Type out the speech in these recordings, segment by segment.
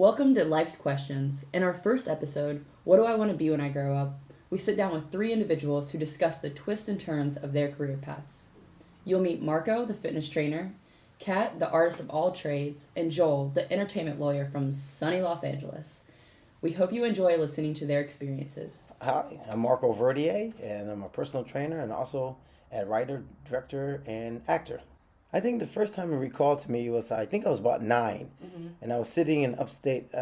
Welcome to Life's Questions. In our first episode, What Do I Want to Be When I Grow Up? We sit down with three individuals who discuss the twists and turns of their career paths. You'll meet Marco, the fitness trainer, Kat, the artist of all trades, and Joel, the entertainment lawyer from sunny Los Angeles. We hope you enjoy listening to their experiences. Hi, I'm Marco Verdier, and I'm a personal trainer and also a writer, director, and actor. I think the first time it recalled to me was I think I was about 9, and I was sitting in upstate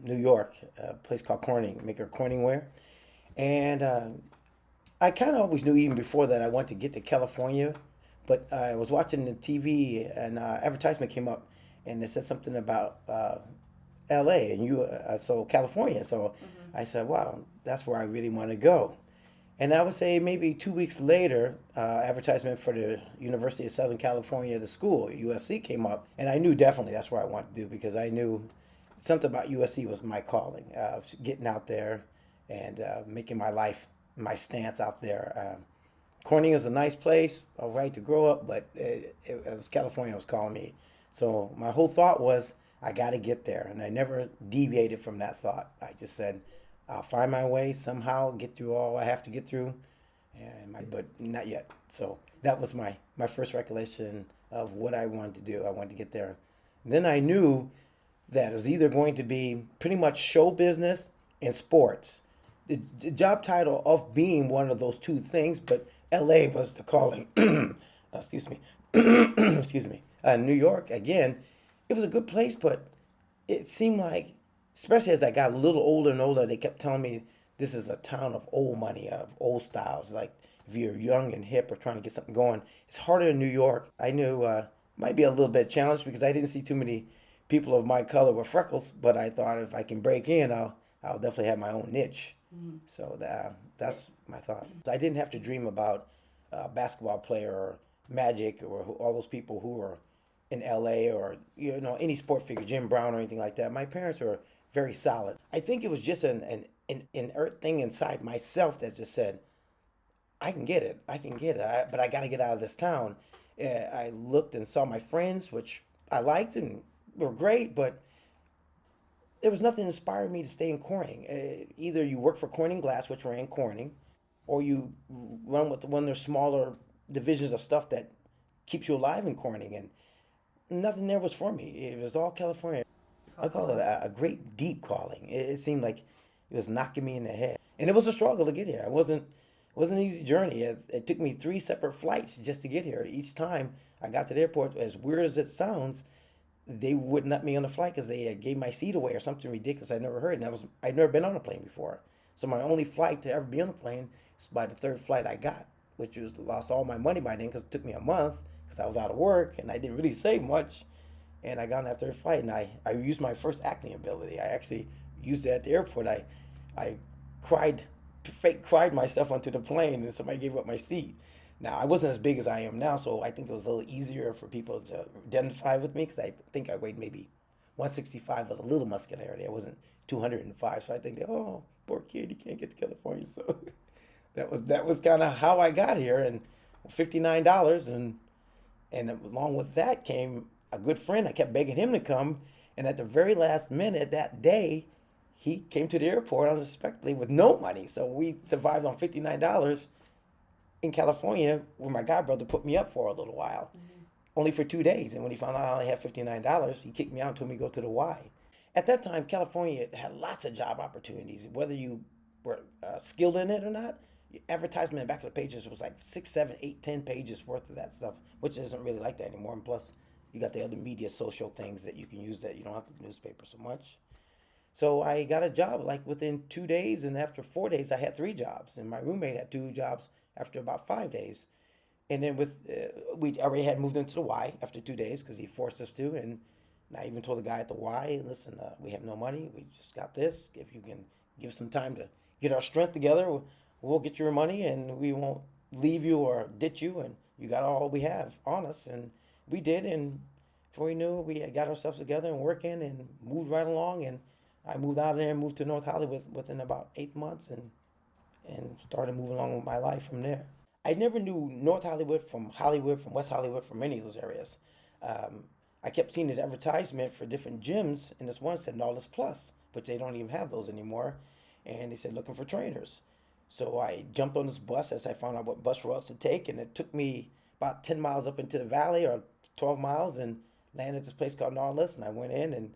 New York, a place called Corning, maker of Corning ware, and I kind of always knew even before that I wanted to get to California, but I was watching the TV and advertisement came up, and it said something about L.A. and so California. So I said, wow, that's where I really want to go. And I would say maybe 2 weeks later, advertisement for the University of Southern California, the school, USC, came up. And I knew definitely that's what I wanted to do because I knew something about USC was my calling. Getting out there and making my life, my stance out there. Corning is a nice place, all right, to grow up, but it was California was calling me. So my whole thought was, I got to get there. And I never deviated from that thought. I just said, I'll find my way somehow, get through all I have to get through, but not yet. So that was my first recollection of what I wanted to do. I wanted to get there. Then I knew that it was either going to be pretty much show business and sports. The job title of being one of those two things, but LA was the calling. Excuse me. Excuse me. New York, again, it was a good place, but it seemed like, especially as I got a little older and older, they kept telling me this is a town of old money, of old styles. Like if you're young and hip or trying to get something going, it's harder in New York. I knew might be a little bit challenged because I didn't see too many people of my color with freckles. But I thought if I can break in, I'll definitely have my own niche. So that's my thought. I didn't have to dream about a basketball player or Magic or all those people who were in LA or any sport figure, Jim Brown or anything like that. My parents were very solid. I think it was just an inert thing inside myself that just said, I can get it. I can get it. But I got to get out of this town. I looked and saw my friends, which I liked and were great, but there was nothing inspiring me to stay in Corning. Either you work for Corning Glass, which ran Corning, or you run with one of their smaller divisions of stuff that keeps you alive in Corning. And nothing there was for me. It was all California. I call it a great deep calling. It seemed like it was knocking me in the head, and it was a struggle to get here. It wasn't an easy journey. It took me 3 separate flights just to get here. Each time I got to the airport, as weird as it sounds, they wouldn't let me on the flight because they gave my seat away or something ridiculous I'd never heard. And I'd never been on a plane before, so my only flight to ever be on a plane was by the 3rd flight I got, which was lost all my money by then because it took me a month because I was out of work and I didn't really save much. And I got on that 3rd flight, and I used my first acting ability. I actually used it at the airport. I cried, fake cried myself onto the plane, and somebody gave up my seat. Now, I wasn't as big as I am now, so I think it was a little easier for people to identify with me because I think I weighed maybe 165 with a little muscularity. I wasn't 205, so I think, oh, poor kid, he can't get to California. So that was kind of how I got here, and $59, and along with that came a good friend. I kept begging him to come, and at the very last minute that day, he came to the airport unexpectedly with no money. So we survived on $59 in California, where my god brother put me up for a little while, only for 2 days. And when he found out I only had $59, he kicked me out and told me to go to the Y. At that time, California had lots of job opportunities, whether you were skilled in it or not. Advertisement in the back of the pages was like 6, 7, 8, 10 pages worth of that stuff, which isn't really like that anymore. And plus, you got the other media, social things that you can use that you don't have the newspaper so much. So I got a job like within 2 days, and after 4 days, I had 3 jobs, and my roommate had 2 jobs after about 5 days. And then we already had moved into the Y after 2 days because he forced us to, and I even told the guy at the Y, listen, we have no money, we just got this. If you can give some time to get our strength together, we'll get your money, and we won't leave you or ditch you, and you got all we have on us. And we did, and before we knew it, we got ourselves together and working and moved right along. And I moved out of there and moved to North Hollywood within about 8 months and started moving along with my life from there. I never knew North Hollywood, from West Hollywood, from any of those areas. I kept seeing this advertisement for different gyms, and this one said Nautilus Plus, but they don't even have those anymore. And they said looking for trainers. So I jumped on this bus as I found out what bus routes to take, and it took me about 10 miles up into the valley, or 12 miles, and landed at this place called Nautilus. And I went in and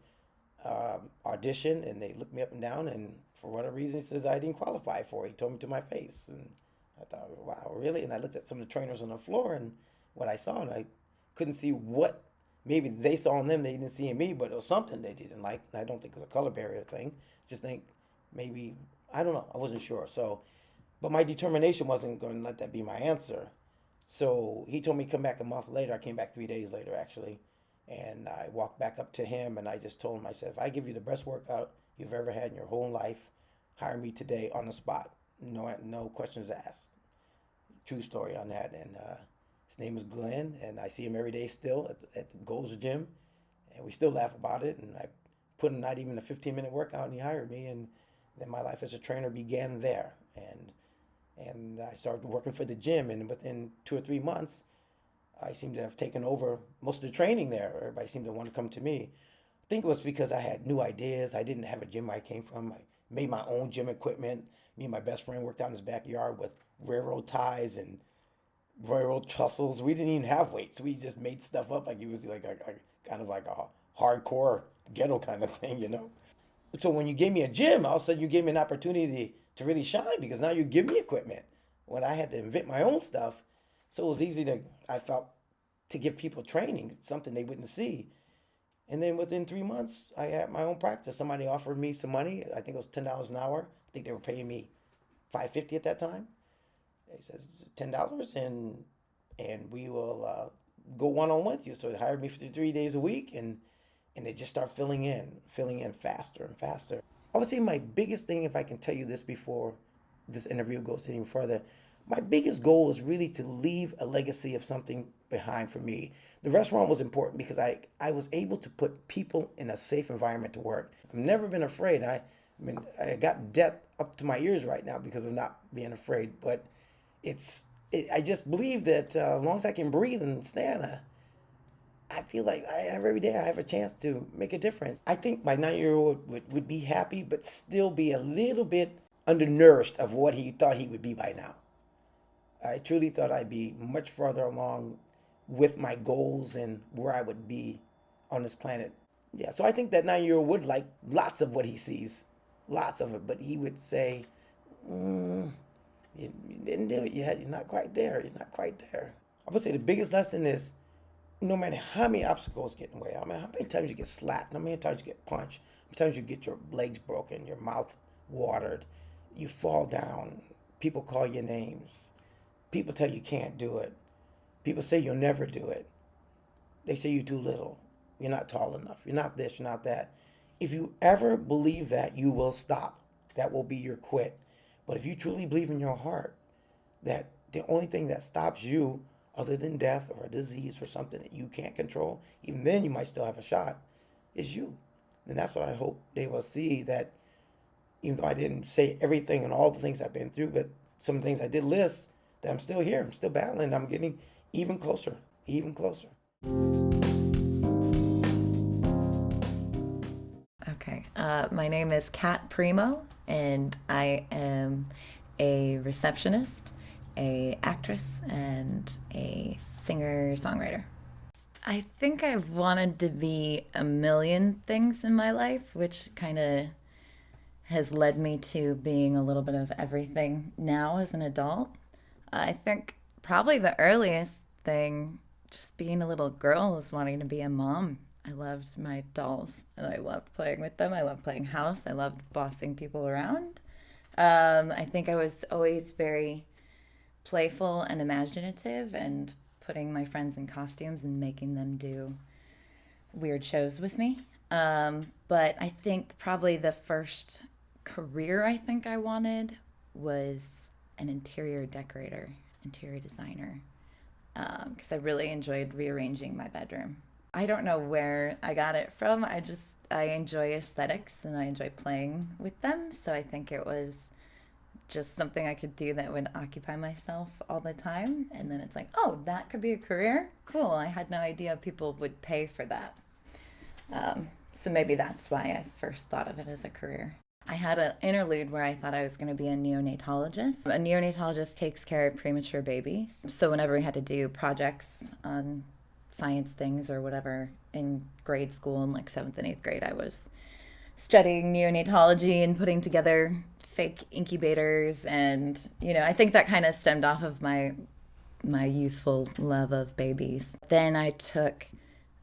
auditioned, and they looked me up and down, and for whatever reason, he says I didn't qualify for it. He told me to my face, and I thought, wow, really? And I looked at some of the trainers on the floor, and what I saw, and I couldn't see what maybe they saw in them they didn't see in me, but it was something they didn't like. And I don't think it was a color barrier thing. Just think maybe, I don't know. I wasn't sure. So, but my determination wasn't going to let that be my answer. So he told me to come back a month later. I came back 3 days later, actually. And I walked back up to him, and I just told him, I said, if I give you the best workout you've ever had in your whole life, hire me today on the spot. No questions asked. True story on that. And his name is Glenn, and I see him every day still at the Gold's gym, and we still laugh about it. And I put in not even a 15-minute workout, and he hired me, and then my life as a trainer began there. And I started working for the gym, and within 2 or 3 months, I seemed to have taken over most of the training there. Everybody seemed to want to come to me. I think it was because I had new ideas. I didn't have a gym where I came from. I made my own gym equipment. Me and my best friend worked out in his backyard with railroad ties and railroad tussles. We didn't even have weights. We just made stuff up like it was like a kind of like a hardcore ghetto kind of thing, you know. So when you gave me a gym, all of a sudden you gave me an opportunity to really shine, because now you give me equipment when I had to invent my own stuff. So it was easy to, I felt, to give people training, something they wouldn't see. And then within 3 months, I had my own practice. Somebody offered me some money. I think it was $10 an hour. I think they were paying me $5.50 at that time. He says $10, and we will go one-on-one with you. So they hired me for 3 days a week, and they just start filling in faster and faster. I would say my biggest thing, if I can tell you this before this interview goes any further, my biggest goal is really to leave a legacy of something behind for me. The restaurant was important because I was able to put people in a safe environment to work. I've never been afraid. I mean, I got death up to my ears right now because of not being afraid, but I just believe that as long as I can breathe and stand, I feel like every day I have a chance to make a difference. I think my 9-year-old would be happy, but still be a little bit undernourished of what he thought he would be by now. I truly thought I'd be much further along with my goals and where I would be on this planet. Yeah, so I think that 9-year-old would like lots of what he sees, lots of it, but he would say, you didn't do it yet. You're not quite there. You're not quite there. I would say the biggest lesson is no matter how many obstacles get in the way, I mean, how many times you get slapped, how many times you get punched, how many times you get your legs broken, your mouth watered, you fall down, people call you names, people tell you can't do it, people say you'll never do it, they say you do little, you're not tall enough, you're not this, you're not that. If you ever believe that, you will stop. That will be your quit. But if you truly believe in your heart that the only thing that stops you, other than death or a disease or something that you can't control, even then you might still have a shot, is you. And that's what I hope they will see, that even though I didn't say everything and all the things I've been through, but some of the things I did list, that I'm still here, I'm still battling, I'm getting even closer, even closer. Okay, my name is Kat Primeau, and I am a receptionist, a actress, and a singer-songwriter. I think I've wanted to be a million things in my life, which kind of has led me to being a little bit of everything now as an adult. I think probably the earliest thing, just being a little girl, is wanting to be a mom. I loved my dolls, and I loved playing with them. I loved playing house. I loved bossing people around. I think I was always very playful and imaginative, and putting my friends in costumes and making them do weird shows with me. But I think probably the first career I think I wanted was an interior decorator, interior designer, because I really enjoyed rearranging my bedroom. I don't know where I got it from. I enjoy aesthetics and I enjoy playing with them. So I think it was just something I could do that would occupy myself all the time. And then it's like, oh, that could be a career? Cool. I had no idea people would pay for that. So maybe that's why I first thought of it as a career. I had an interlude where I thought I was going to be a neonatologist. A neonatologist takes care of premature babies. So whenever we had to do projects on science things or whatever in grade school in like 7th and 8th grade, I was studying neonatology and putting together fake incubators. And, I think that kind of stemmed off of my youthful love of babies. Then I took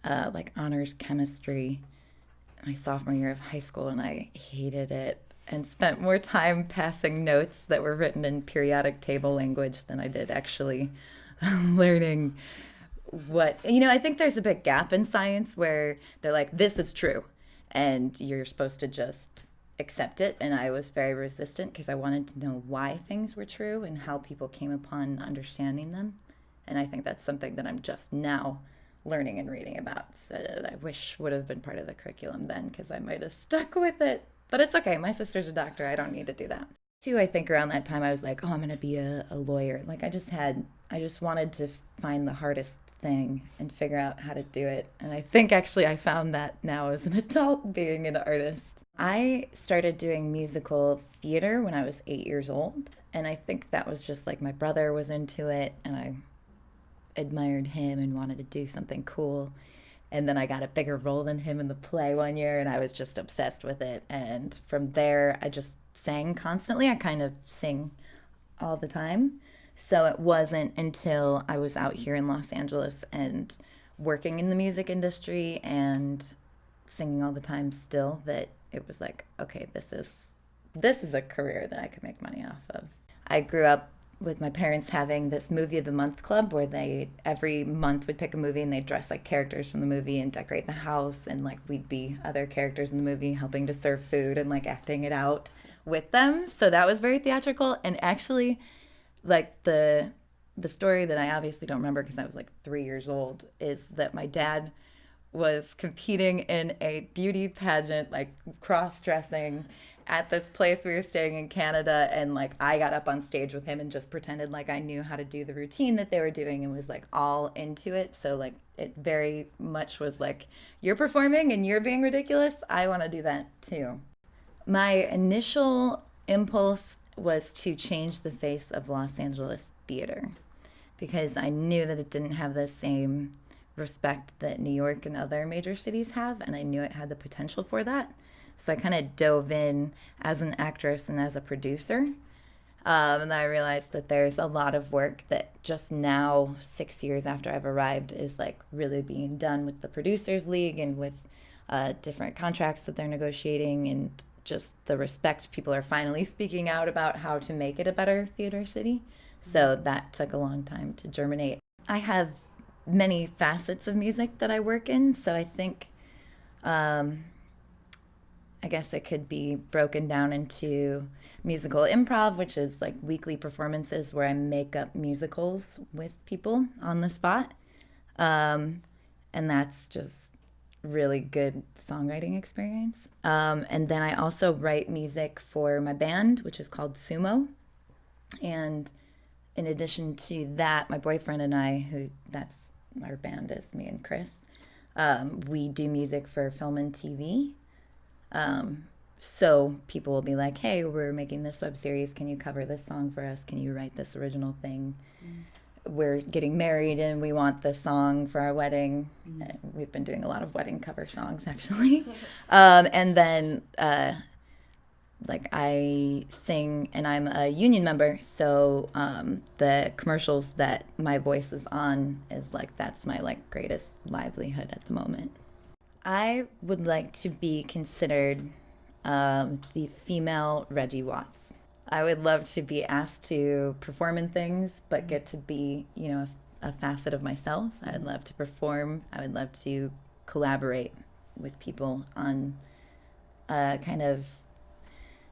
honors chemistry my sophomore year of high school, and I hated it and spent more time passing notes that were written in periodic table language than I did actually learning what, I think there's a big gap in science where they're like, this is true, and you're supposed to just accept it. And I was very resistant because I wanted to know why things were true and how people came upon understanding them. And I think that's something that I'm just now learning and reading about. So I wish would have been part of the curriculum then, because I might have stuck with it. But it's okay. My sister's a doctor. I don't need to do that. Too, I think around that time I was like, oh, I'm going to be a lawyer. Like I just wanted to find the hardest thing and figure out how to do it. And I think actually I found that now as an adult, being an artist. I started doing musical theater when I was 8 years old. And I think that was just like my brother was into it, and I admired him and wanted to do something cool. And then I got a bigger role than him in the play one year, and I was just obsessed with it. And from there, I just sang constantly. I kind of sing all the time. So it wasn't until I was out here in Los Angeles and working in the music industry and singing all the time still that it was like, okay, this is a career that I could make money off of. I grew up with my parents having this movie of the month club where they every month would pick a movie and they'd dress like characters from the movie and decorate the house, and like we'd be other characters in the movie helping to serve food and like acting it out with them. So that was very theatrical. And actually, like the story that I obviously don't remember because I was like 3 years old is that my dad was competing in a beauty pageant, like cross-dressing at this place we were staying in Canada, and like I got up on stage with him and just pretended like I knew how to do the routine that they were doing and was like all into it. So like it very much was like, you're performing and you're being ridiculous, I want to do that too. My initial impulse was to change the face of Los Angeles theater because I knew that it didn't have the same respect that New York and other major cities have, and I knew it had the potential for that. So I kind of dove in as an actress and as a producer. And I realized that there's a lot of work that just now, 6 years after I've arrived, is like really being done with the Producers League and with different contracts that they're negotiating, and just the respect people are finally speaking out about how to make it a better theater city. So that took a long time to germinate. I have many facets of music that I work in. So I think I guess it could be broken down into musical improv, which is like weekly performances where I make up musicals with people on the spot. And that's just really good songwriting experience. And then I also write music for my band, which is called Sumo. And in addition to that, my boyfriend and I, that's our band is me and Chris, we do music for film and TV. So people will be like, hey, we're making this web series. Can you cover this song for us? Can you write this original thing? We're getting married and we want this song for our wedding. We've been doing a lot of wedding cover songs, actually. And then, like I sing and I'm a union member. So, the commercials that my voice is on is like, that's my like greatest livelihood at the moment. I would like to be considered the female Reggie Watts. I would love to be asked to perform in things, but get to be, a facet of myself. I would love to perform. I would love to collaborate with people on kind of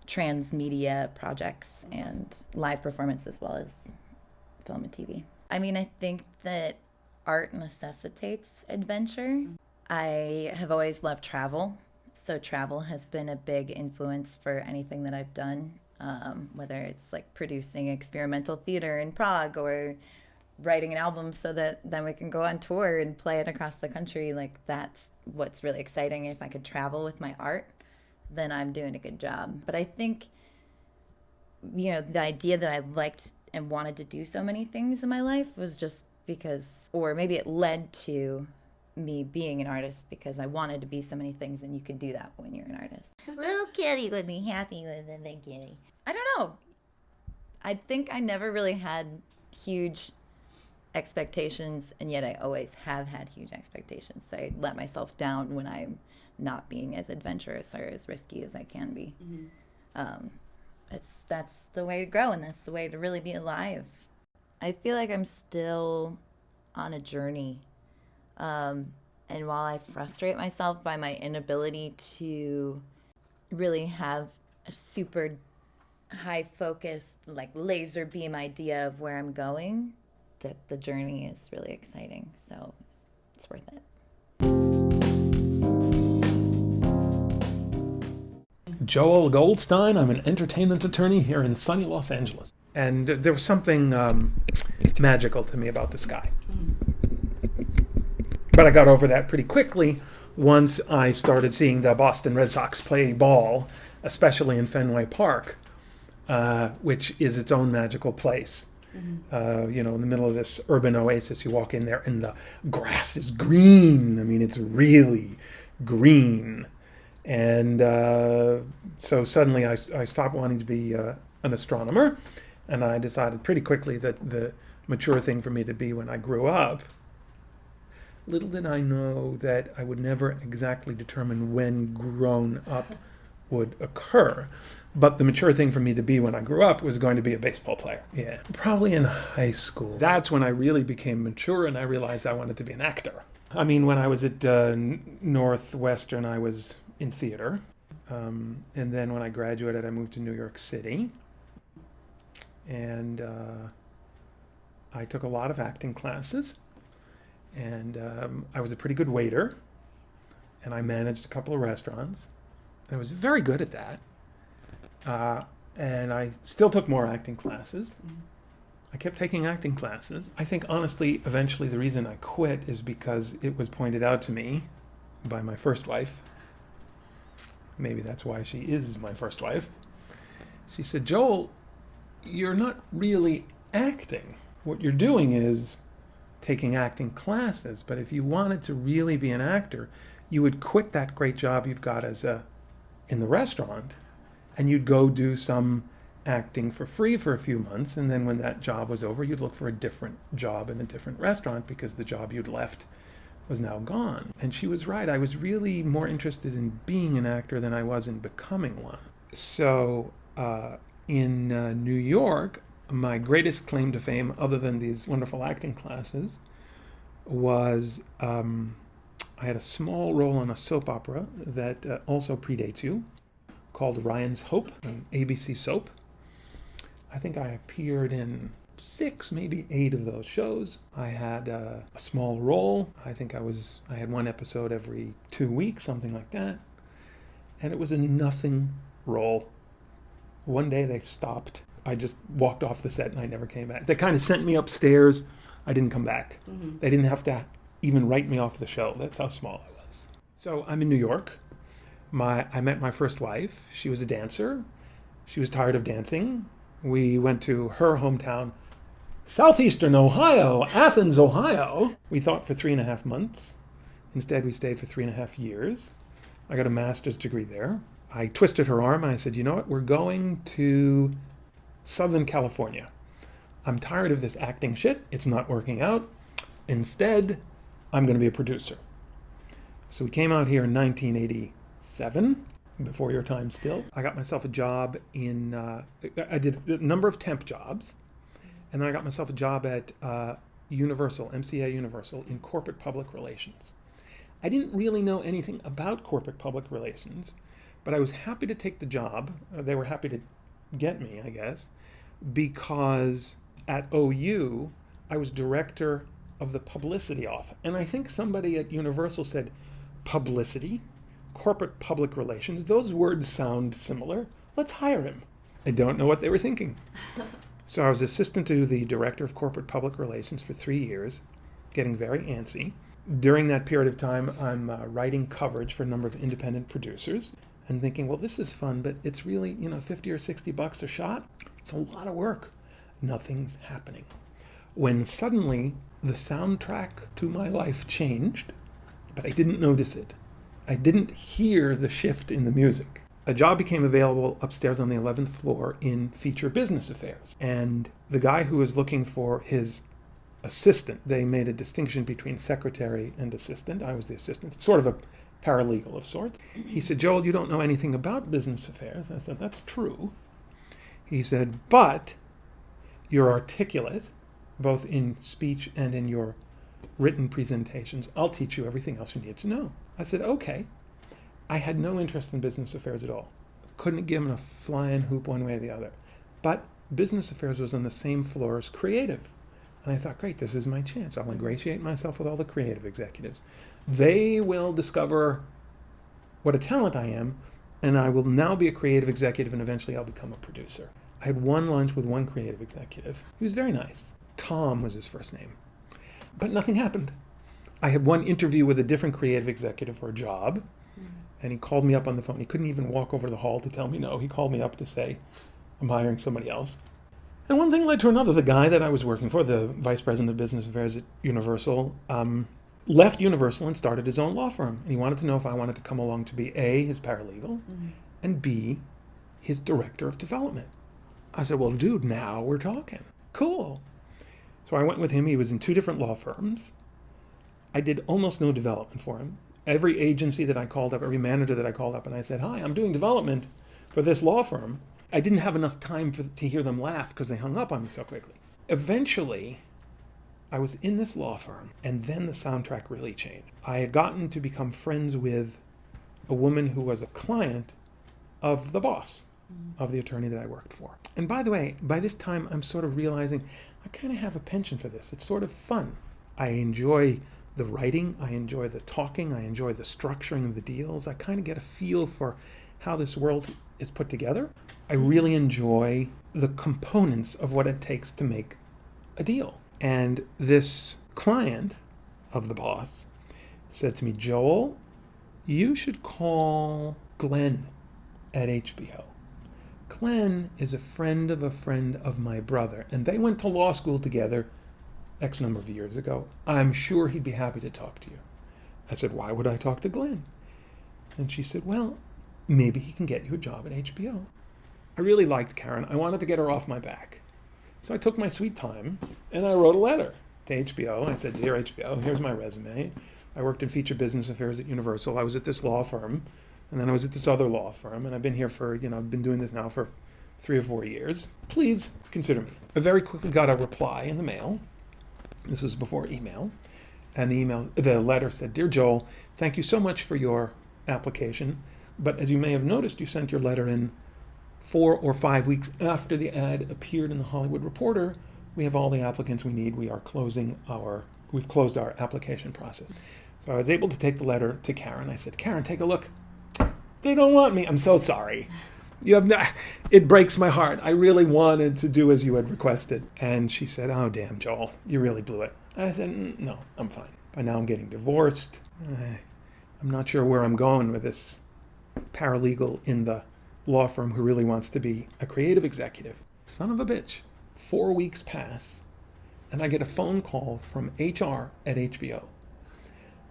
transmedia projects and live performance as well as film and TV. I mean, I think that art necessitates adventure. I have always loved travel, so travel has been a big influence for anything that I've done. whether it's like producing experimental theater in Prague or writing an album so that then we can go on tour and play it across the country. Like that's what's really exciting. If I could travel with my art, then I'm doing a good job. But I think, the idea that I liked and wanted to do so many things in my life was just because, or maybe it led to me being an artist because I wanted to be so many things, and you can do that when you're an artist. Little kitty would be happy with a big kitty. I don't know. I think I never really had huge expectations, and yet I always have had huge expectations. So I let myself down when I'm not being as adventurous or as risky as I can be. Mm-hmm. That's the way to grow, and that's the way to really be alive. I feel like I'm still on a journey. And while I frustrate myself by my inability to really have a super high focused, like laser beam idea of where I'm going, that the journey is really exciting. So it's worth it. Joel Goldstein. I'm an entertainment attorney here in sunny Los Angeles. And there was something magical to me about this guy. But I got over that pretty quickly once I started seeing the Boston Red Sox play ball, especially in Fenway Park, which is its own magical place. Mm-hmm. In the middle of this urban oasis, you walk in there and the grass is green. I mean, it's really green. And so suddenly I stopped wanting to be an astronomer, and I decided pretty quickly that the mature thing for me to be when I grew up. Little did I know that I would never exactly determine when grown up would occur. But the mature thing for me to be when I grew up was going to be a baseball player. Yeah, probably in high school. That's when I really became mature and I realized I wanted to be an actor. I mean, when I was at Northwestern, I was in theater. And then when I graduated, I moved to New York City. And I took a lot of acting classes. And I was a pretty good waiter. And I managed a couple of restaurants. I was very good at that. And I still took more acting classes. I kept taking acting classes. I think, honestly, eventually the reason I quit is because it was pointed out to me by my first wife. Maybe that's why she is my first wife. She said, Joel, you're not really acting. What you're doing is taking acting classes. But if you wanted to really be an actor, you would quit that great job you've got in the restaurant, and you'd go do some acting for free for a few months, and then when that job was over, you'd look for a different job in a different restaurant because the job you'd left was now gone. And she was right. I was really more interested in being an actor than I was in becoming one. So in New York, my greatest claim to fame, other than these wonderful acting classes, was I had a small role in a soap opera that also predates you, called Ryan's Hope, an ABC soap. I think I appeared in 6, maybe 8 of those shows. I had a small role. I think I had one episode every 2 weeks, something like that. And it was a nothing role. One day they stopped. I just walked off the set and I never came back. They kind of sent me upstairs. I didn't come back. Mm-hmm. They didn't have to even write me off the show. That's how small I was. So I'm in New York. I met my first wife. She was a dancer. She was tired of dancing. We went to her hometown, southeastern Ohio, Athens, Ohio. We thought for 3.5 months. Instead, we stayed for 3.5 years. I got a master's degree there. I twisted her arm and I said, you know what? We're going to Southern California. I'm tired of this acting shit. It's not working out. Instead, I'm going to be a producer. So we came out here in 1987, before your time still. I got myself a job I did a number of temp jobs, and then I got myself a job at Universal, MCA Universal, in corporate public relations. I didn't really know anything about corporate public relations, but I was happy to take the job. They were happy to get me, I guess, because at OU, I was director of the publicity office. And I think somebody at Universal said, publicity, corporate public relations, those words sound similar. Let's hire him. I don't know what they were thinking. So I was assistant to the director of corporate public relations for 3 years, getting very antsy. During that period of time, I'm writing coverage for a number of independent producers and thinking, well, this is fun, but it's really, $50 or $60 a shot. It's a lot of work. Nothing's happening. When suddenly the soundtrack to my life changed, but I didn't notice it. I didn't hear the shift in the music. A job became available upstairs on the 11th floor in feature business affairs. And the guy who was looking for his assistant, they made a distinction between secretary and assistant. I was the assistant, sort of a paralegal of sorts. He said, Joel, you don't know anything about business affairs. I said, that's true. He said, but you're articulate, both in speech and in your written presentations. I'll teach you everything else you need to know. I said, okay. I had no interest in business affairs at all. Couldn't give him a flying hoop one way or the other. But business affairs was on the same floor as creative. And I thought, great, this is my chance. I'll ingratiate myself with all the creative executives. They will discover what a talent I am, and I will now be a creative executive, and eventually I'll become a producer. I had one lunch with one creative executive. He was very nice. Tom was his first name. But nothing happened. I had one interview with a different creative executive for a job, and he called me up on the phone. He couldn't even walk over the hall to tell me no. He called me up to say, I'm hiring somebody else. And one thing led to another. The guy that I was working for, the vice president of business affairs at Universal, left Universal and started his own law firm. And he wanted to know if I wanted to come along to be A, his paralegal, and B, his director of development. I said, well, dude, now we're talking. Cool. So I went with him. He was in 2 different law firms. I did almost no development for him. Every agency that I called up, every manager that I called up, and I said, hi, I'm doing development for this law firm. I didn't have enough time to hear them laugh because they hung up on me so quickly. Eventually, I was in this law firm, and then the soundtrack really changed. I had gotten to become friends with a woman who was a client of the boss, of the attorney that I worked for. And by the way, by this time, I'm sort of realizing I kind of have a penchant for this. It's sort of fun. I enjoy the writing, I enjoy the talking, I enjoy the structuring of the deals. I kind of get a feel for how this world is put together. I really enjoy the components of what it takes to make a deal. And this client of the boss said to me, Joel, you should call Glenn at HBO. Glenn is a friend of my brother, and they went to law school together X number of years ago. I'm sure he'd be happy to talk to you. I said, why would I talk to Glenn? And she said, well, maybe he can get you a job at HBO. I really liked Karen. I wanted to get her off my back. So I took my sweet time and I wrote a letter to HBO. I said, dear HBO, here's my resume. I worked in feature business affairs at Universal. I was at this law firm, and then I was at this other law firm, and I've been here for, I've been doing this now for 3 or 4 years. Please consider me. I very quickly got a reply in the mail. This was before email. And the letter said, Dear Joel, thank you so much for your application. But as you may have noticed, you sent your letter in 4 or 5 weeks after the ad appeared in the Hollywood Reporter. We have all the applicants we need. We've closed our application process. So I was able to take the letter to Karen. I said, Karen, take a look. They don't want me. I'm so sorry. It breaks my heart. I really wanted to do as you had requested. And she said, oh, damn, Joel, you really blew it. I said, no, I'm fine. By now I'm getting divorced. I'm not sure where I'm going with this paralegal in the law firm who really wants to be a creative executive. Son of a bitch. 4 weeks pass, and I get a phone call from HR at HBO.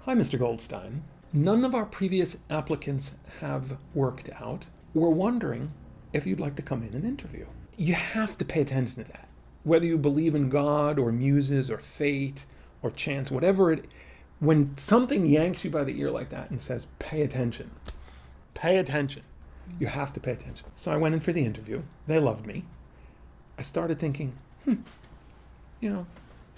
Hi, Mr. Goldstein. None of our previous applicants have worked out. We're wondering if you'd like to come in and interview. You have to pay attention to that. Whether you believe in God or muses or fate or chance, whatever it, when something yanks you by the ear like that and says, pay attention, you have to pay attention. So I went in for the interview. They loved me. I started thinking,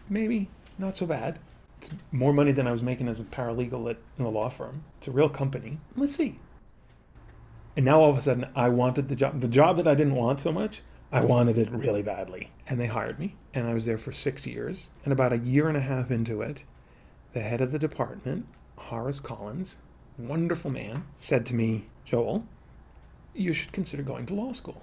maybe not so bad. It's more money than I was making as a paralegal in a law firm. It's a real company. Let's see. And now all of a sudden, I wanted the job. The job that I didn't want so much, I wanted it really badly. And they hired me, and I was there for 6 years. And about 1.5 years into it, the head of the department, Horace Collins, wonderful man, said to me, Joel, you should consider going to law school.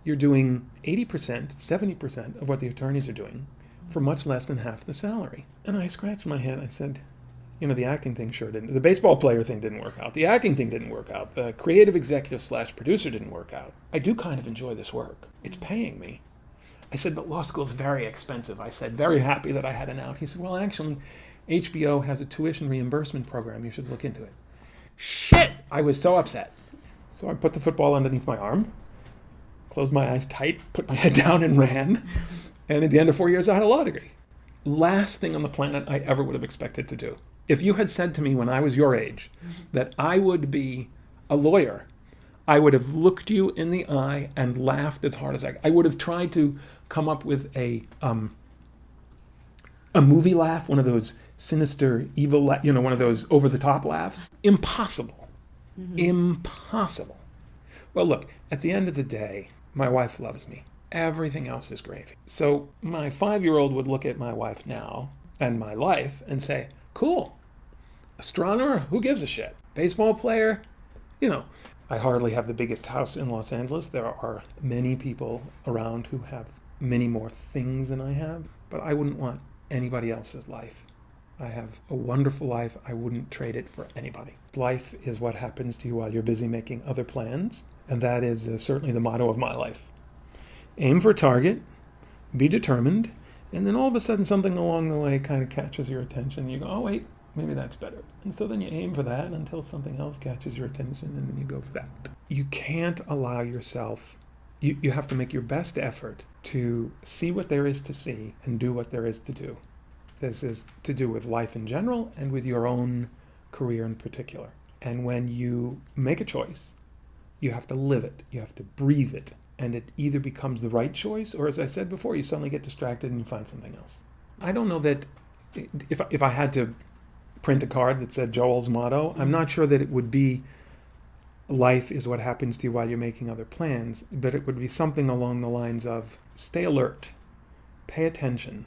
you're doing 80%, 70% of what the attorneys are doing for much less than half the salary. And I scratched my head. I said, the acting thing sure didn't. The baseball player thing didn't work out. The acting thing didn't work out. The creative executive / producer didn't work out. I do kind of enjoy this work. It's paying me. I said, but law school is very expensive. I said, very happy that I had an out. He said, well, actually, HBO has a tuition reimbursement program. You should look into it. Shit! I was so upset. So I put the football underneath my arm, closed my eyes tight, put my head down and ran. And at the end of 4 years, I had a law degree. Last thing on the planet I ever would have expected to do. If you had said to me when I was your age that I would be a lawyer, I would have looked you in the eye and laughed as hard as I would have tried to come up with a movie laugh, one of those sinister, evil, one of those over-the-top laughs. Impossible. Impossible. Well, look, at the end of the day, my wife loves me. Everything else is gravy. So my 5-year-old would look at my wife now and my life and say, cool. Astronomer, who gives a shit? Baseball player, I hardly have the biggest house in Los Angeles. There are many people around who have many more things than I have, but I wouldn't want anybody else's life. I have a wonderful life. I wouldn't trade it for anybody. Life is what happens to you while you're busy making other plans, and that is certainly the motto of my life. Aim for a target, be determined, and then all of a sudden something along the way kind of catches your attention. You go, oh wait, maybe that's better. And so then you aim for that until something else catches your attention, and then you go for that. You can't allow yourself, you have to make your best effort to see what there is to see and do what there is to do. This is to do with life in general and with your own career in particular. And when you make a choice, you have to live it, you have to breathe it, and it either becomes the right choice, or as I said before, you suddenly get distracted and you find something else. I don't know that if I had to print a card that said Joel's motto, I'm not sure that it would be life is what happens to you while you're making other plans, but it would be something along the lines of stay alert, pay attention,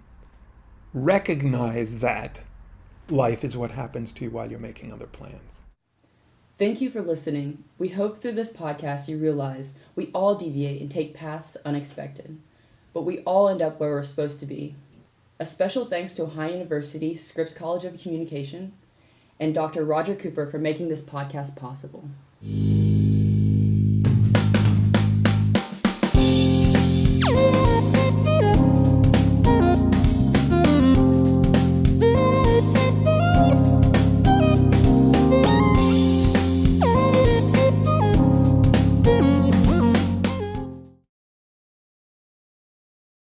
recognize that life is what happens to you while you're making other plans. Thank you for listening. We hope through this podcast you realize we all deviate and take paths unexpected, but we all end up where we're supposed to be. A special thanks to Ohio University Scripps College of Communication and Dr. Roger Cooper for making this podcast possible.